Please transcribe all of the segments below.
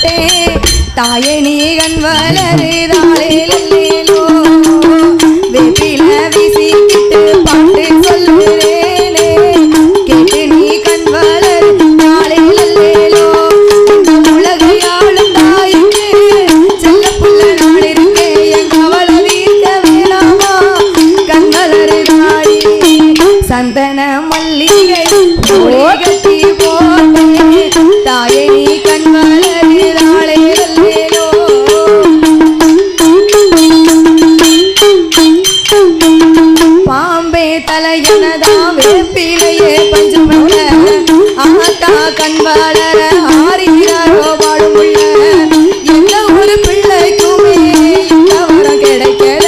போட்டேன் தாயே நீ கண் வளருதாளேலோ வெப்பில வீசிக்கிட்டு பாட்டு சொல்லுறேனே கேட்டு நீ கண் வளருதாளேலோ உலகையாளும் தாய்க்கு செல்ல புள்ள நான் இருக்கேன் என் கவலை தீர்க்க வேணாமா கண் வளருதாளே சந்தன மல்லிகை கட்டி போட்டேன் தாயே நீ கண் வளருதாளேலோ பாம்பே தலையனதாம் வேப்பிலையே பஞ்சு போல ஆத்தா கண் வளர ஆறியாரோ வாழுமுள்ள எந்த ஒரு பிள்ளைக்குமே இந்த வரம் கிடைக்கல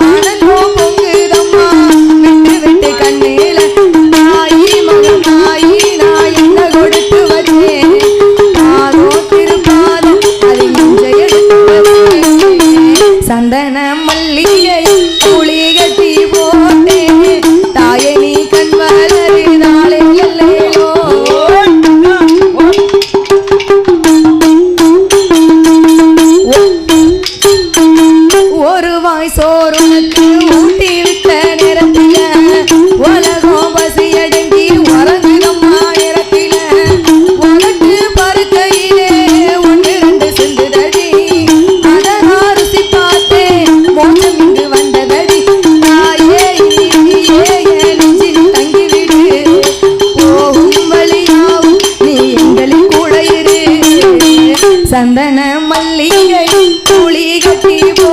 ஆனந்தோ பொங்குதம்மா விட்டு விட்டு கண்ணீல தாயி மகன் தாயி நான் என்ன கொடுத்து வச்சேன் ஆதோ திருப்பாதம் அதை நெஞ்ச எடுத்து வச்சேன் சந்தன மல்லிகை புளி கட்டி போட்டேன் தாயே நீ கண் வளருதாளே எல்லையோ ஒரு வாய் சோறுனக்கு ஊட்டி விட்ட நேரத்தில உலகம் பசியடங்கி உறங்குதம்மா நேரத்தில உனக்கு பருக்கையிலே ஒன்று ரெண்டு செந்துதடி அதை நான் ருசி பார்த்தேன் மோசம் இங்கு வந்ததடி தாயே நெஞ்சில் தங்கிவிடு போகும் வழியாவும் நீ எங்களில் கூட இரு சந்தன மல்லிகை புளி கட்டி போ